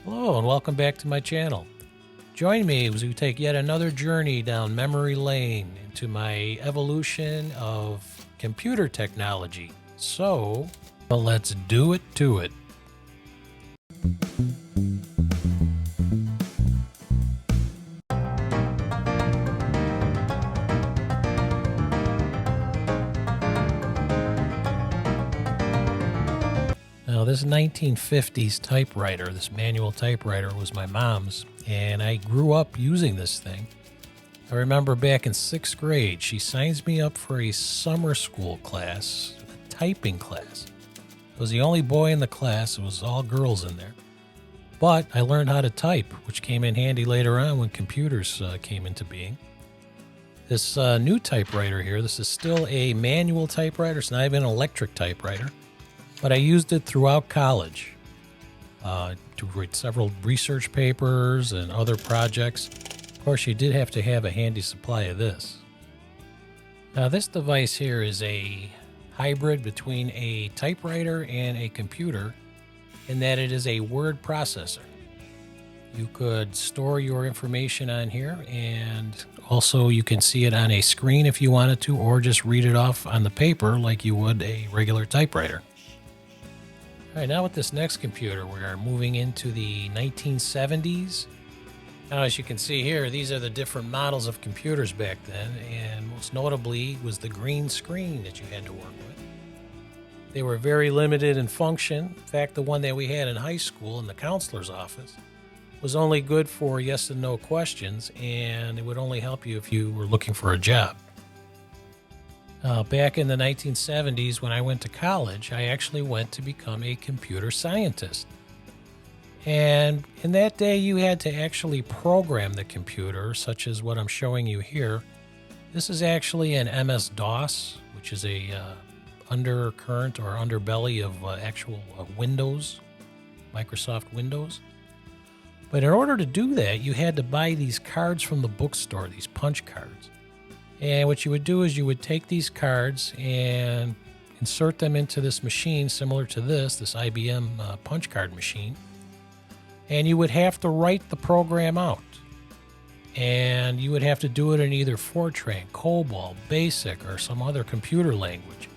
Hello and welcome back to my channel. Join me as we take yet another journey down memory lane into my evolution of computer technology. So, let's do it to it. Now, this 1950s typewriter, this manual typewriter, was my mom's, and I grew up using this thing. I remember back in 6th grade, she signs me up for a summer school class, a typing class. I was the only boy in the class. It was all girls in there. But I learned how to type, which came in handy later on when computers came into being. This new typewriter here, this is still a manual typewriter. It's not even an electric typewriter. But I used it throughout college to write several research papers and other projects. Of course, you did have to have a handy supply of this. Now, this device here is a hybrid between a typewriter and a computer in that it is a word processor. You could store your information on here, and also you can see it on a screen if you wanted to, or just read it off on the paper like you would a regular typewriter. All right, now with this next computer, we are moving into the 1970s. Now, as you can see here, these are the different models of computers back then, and most notably was the green screen that you had to work with. They were very limited in function. In fact, the one that we had in high school in the counselor's office was only good for yes and no questions, and it would only help you if you were looking for a job. Back in the 1970s, when I went to college, I actually went to become a computer scientist. And in that day, you had to actually program the computer, such as what I'm showing you here. This is actually an MS-DOS, which is a undercurrent or underbelly of actual Windows, Microsoft Windows. But in order to do that, you had to buy these cards from the bookstore, these punch cards. And what you would do is you would take these cards and insert them into this machine similar to this IBM punch card machine. And you would have to write the program out. And you would have to do it in either Fortran, COBOL, BASIC, or some other computer language,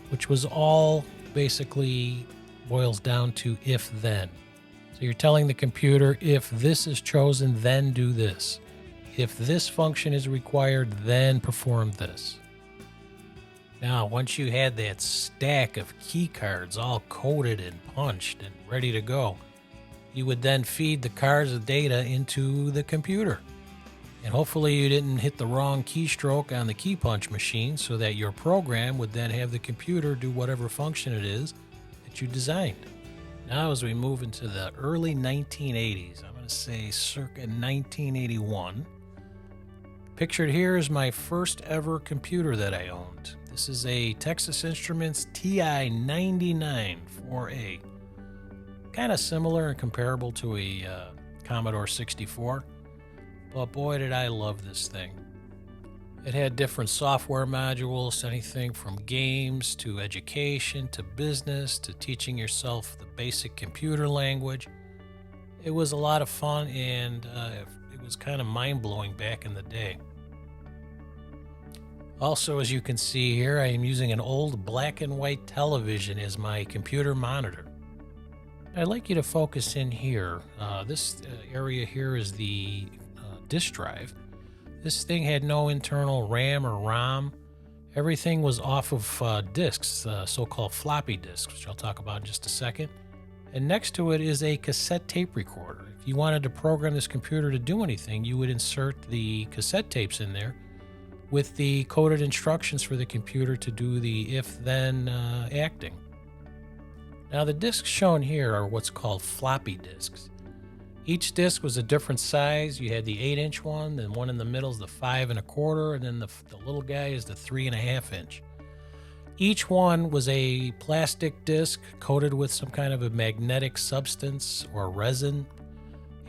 which was all basically boils down to if-then. So you're telling the computer, if this is chosen, then do this. If this function is required, then perform this. Now, once you had that stack of key cards all coded and punched and ready to go, you would then feed the cards of data into the computer. And hopefully you didn't hit the wrong keystroke on the key punch machine so that your program would then have the computer do whatever function it is that you designed. Now, as we move into the early 1980s, I'm going to say circa 1981, pictured here is my first ever computer that I owned. This is a Texas Instruments TI-99 4A. Kind of similar and comparable to a Commodore 64, but boy did I love this thing. It had different software modules, anything from games to education to business to teaching yourself the basic computer language. It was a lot of fun, and it was kind of mind-blowing back in the day. Also, as you can see here, I am using an old black and white television as my computer monitor. I'd like you to focus in here. This area here is the disk drive. This thing had no internal RAM or ROM. Everything was off of disks, so-called floppy disks, which I'll talk about in just a second. And next to it is a cassette tape recorder. If you wanted to program this computer to do anything, you would insert the cassette tapes in there with the coded instructions for the computer to do the if-then acting. Now, the discs shown here are what's called floppy disks. Each disc was a different size. You had the 8-inch one, then one in the middle is the 5 1/4, and then the little guy is the 3 1/2 inch. Each one was a plastic disc coated with some kind of a magnetic substance or resin,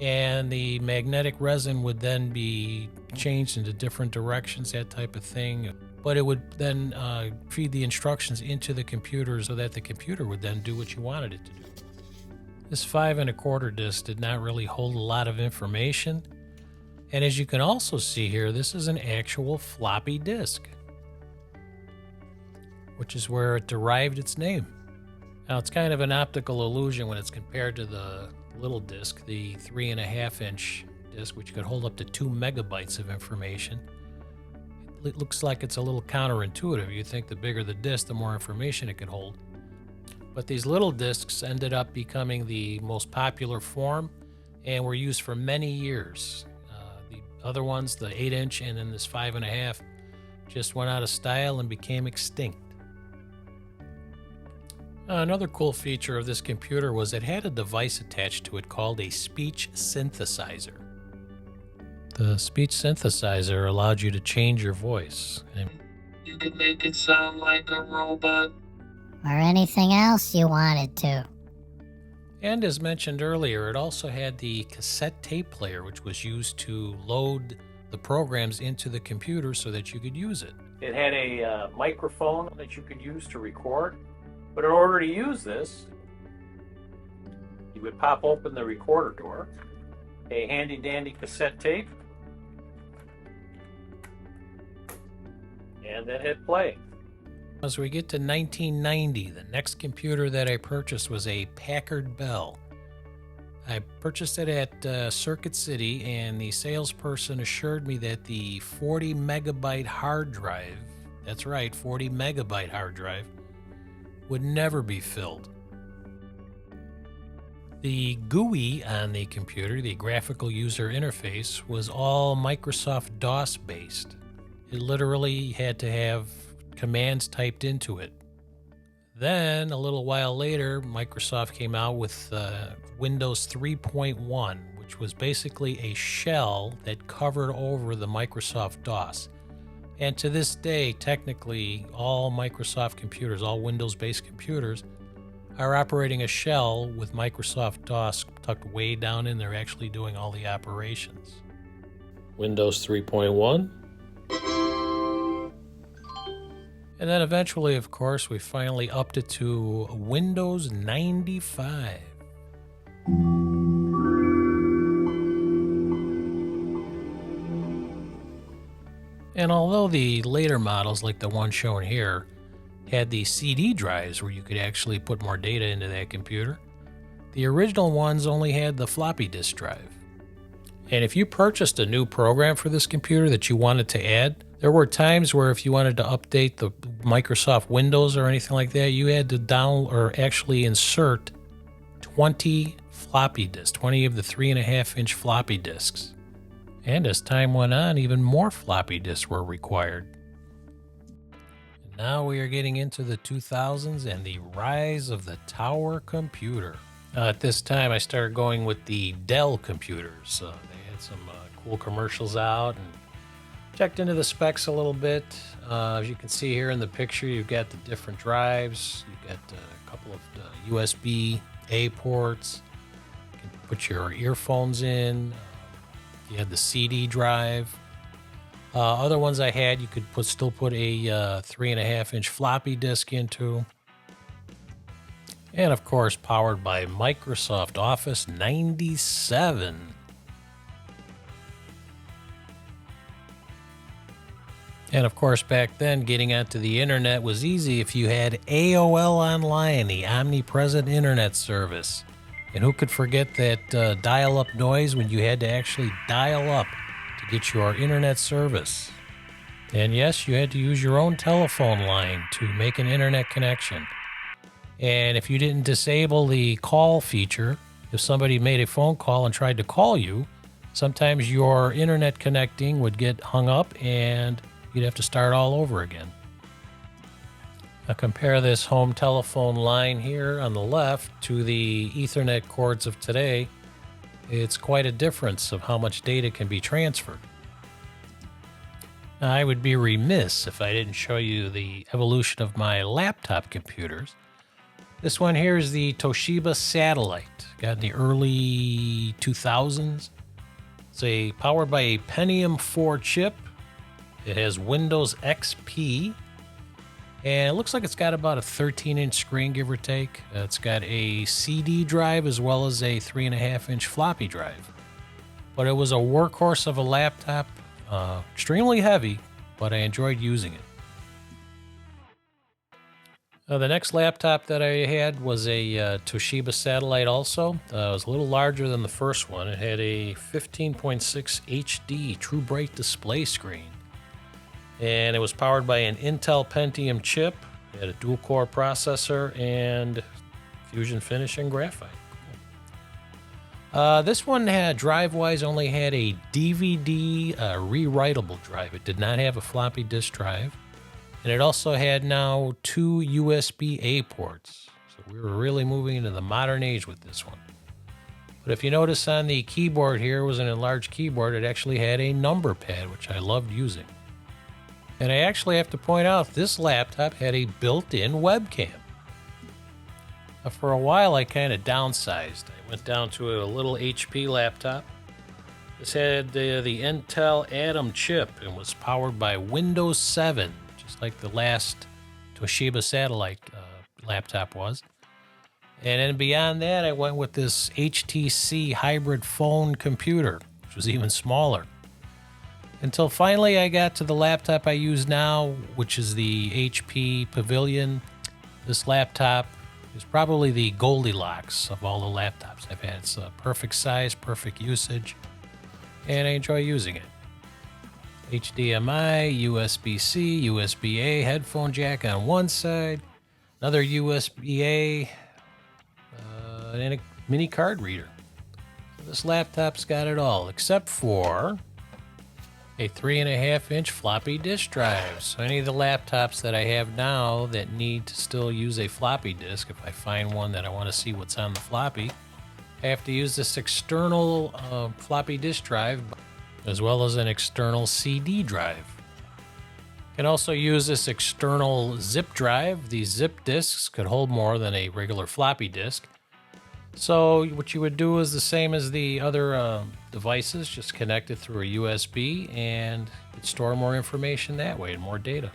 and the magnetic resin would then be changed into different directions, that type of thing. But it would then feed the instructions into the computer so that the computer would then do what you wanted it to do. This 5 1/4 disc did not really hold a lot of information. And as you can also see here, this is an actual floppy disk, which is where it derived its name. Now, it's kind of an optical illusion when it's compared to the little disk, the 3.5-inch disk, which could hold up to 2 megabytes of information. It looks like it's a little counterintuitive. You think the bigger the disk, the more information it could hold. But these little disks ended up becoming the most popular form and were used for many years. The other ones, the 8-inch and then this 5.5, just went out of style and became extinct. Another cool feature of this computer was it had a device attached to it called a speech synthesizer. The speech synthesizer allowed you to change your voice. And you could make it sound like a robot. Or anything else you wanted to. And as mentioned earlier, it also had the cassette tape player, which was used to load the programs into the computer so that you could use it. It had a microphone that you could use to record. But in order to use this, you would pop open the recorder door, a handy dandy cassette tape, and then hit play. As we get to 1990, the next computer that I purchased was a Packard Bell. I purchased it at Circuit City, and the salesperson assured me that the 40 megabyte hard drive, that's right, 40 megabyte hard drive, would never be filled. The GUI on the computer, the graphical user interface, was all Microsoft DOS based. It literally had to have commands typed into it. Then, a little while later, Microsoft came out with Windows 3.1, which was basically a shell that covered over the Microsoft DOS. And to this day, technically, all Microsoft computers, all Windows-based computers, are operating a shell with Microsoft DOS tucked way down in there, actually doing all the operations. Windows 3.1. And then eventually, of course, we finally upped it to Windows 95. And although the later models, like the one shown here, had the CD drives where you could actually put more data into that computer, the original ones only had the floppy disk drive. And if you purchased a new program for this computer that you wanted to add, there were times where if you wanted to update the Microsoft Windows or anything like that, you had to download or actually insert 20 floppy disks, 20 of the 3.5-inch floppy disks. And as time went on, even more floppy disks were required. And now we are getting into the 2000s and the rise of the tower computer. At this time, I started going with the Dell computers. They had some cool commercials out and checked into the specs a little bit. As you can see here in the picture, you've got the different drives. You've got a couple of USB-A ports. You can put your earphones in. You had the CD drive. Other ones I had, you could still put a 3.5-inch floppy disk into. And of course, powered by Microsoft Office 97. And of course, back then, getting onto the internet was easy if you had AOL Online, the omnipresent internet service. And who could forget that dial-up noise when you had to actually dial up to get your internet service? And yes, you had to use your own telephone line to make an internet connection. And if you didn't disable the call feature, if somebody made a phone call and tried to call you, sometimes your internet connecting would get hung up and you'd have to start all over again. Now compare this home telephone line here on the left to the Ethernet cords of today. It's quite a difference of how much data can be transferred. Now, I would be remiss if I didn't show you the evolution of my laptop computers. This one here is the Toshiba Satellite, got in the early 2000s. It's powered by a Pentium 4 chip. It has Windows XP. And it looks like it's got about a 13-inch screen, give or take. It's got a CD drive as well as a 3.5-inch floppy drive. But it was a workhorse of a laptop, extremely heavy, but I enjoyed using it. The next laptop that I had was a Toshiba Satellite also. It was a little larger than the first one. It had a 15.6 HD True Bright display screen. And it was powered by an Intel Pentium chip. It had a dual-core processor and Fusion Finish and graphite. This one had, drive-wise, only had a DVD rewritable drive. It did not have a floppy disk drive. And it also had now 2 USB-A ports. So we were really moving into the modern age with this one. But if you notice on the keyboard here, it was an enlarged keyboard. It actually had a number pad, which I loved using. And I actually have to point out, this laptop had a built-in webcam. For a while, I kind of downsized. I went down to a little HP laptop. This had the Intel Atom chip and was powered by Windows 7, just like the last Toshiba Satellite laptop was. And then beyond that, I went with this HTC hybrid phone computer, which was even smaller. Until finally I got to the laptop I use now, which is the HP Pavilion. This laptop is probably the Goldilocks of all the laptops I've had. It's a perfect size, perfect usage, and I enjoy using it. HDMI, USB-C, USB-A, headphone jack on one side, another USB-A, and a mini card reader. So this laptop's got it all, except for a 3.5-inch floppy disk drive. So any of the laptops that I have now that need to still use a floppy disk, if I find one that I want to see what's on the floppy, I have to use this external floppy disk drive as well as an external CD drive. You can also use this external zip drive. These zip disks could hold more than a regular floppy disk. So what you would do is the same as the other devices, just connect it through a USB and store more information that way and more data.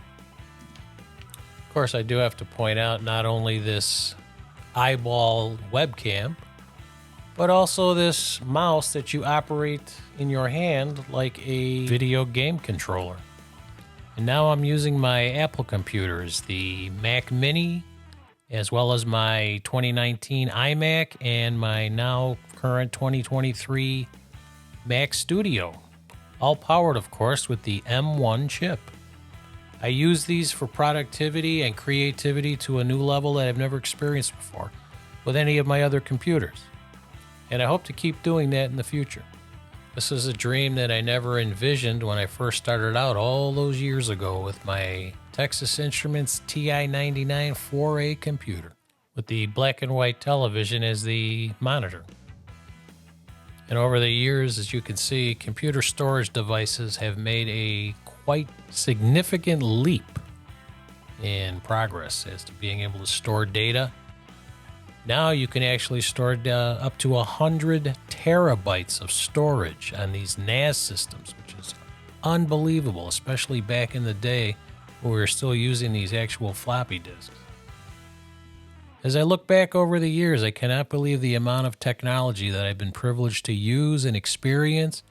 Of course, I do have to point out not only this eyeball webcam, but also this mouse that you operate in your hand like a video game controller. And now I'm using my Apple computers, the Mac Mini, as well as my 2019 iMac and my now current 2023 Mac Studio, all powered, of course, with the M1 chip. I use these for productivity and creativity to a new level that I've never experienced before with any of my other computers. And I hope to keep doing that in the future. This is a dream that I never envisioned when I first started out all those years ago with my Texas Instruments TI-99 4A computer with the black and white television as the monitor. And over the years, as you can see, computer storage devices have made a quite significant leap in progress as to being able to store data. Now you can actually store up to 100 terabytes of storage on these NAS systems, which is unbelievable, especially back in the day when we were still using these actual floppy disks. As I look back over the years, I cannot believe the amount of technology that I've been privileged to use and experience,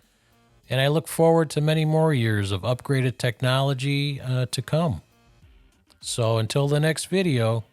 and I look forward to many more years of upgraded technology to come. So until the next video,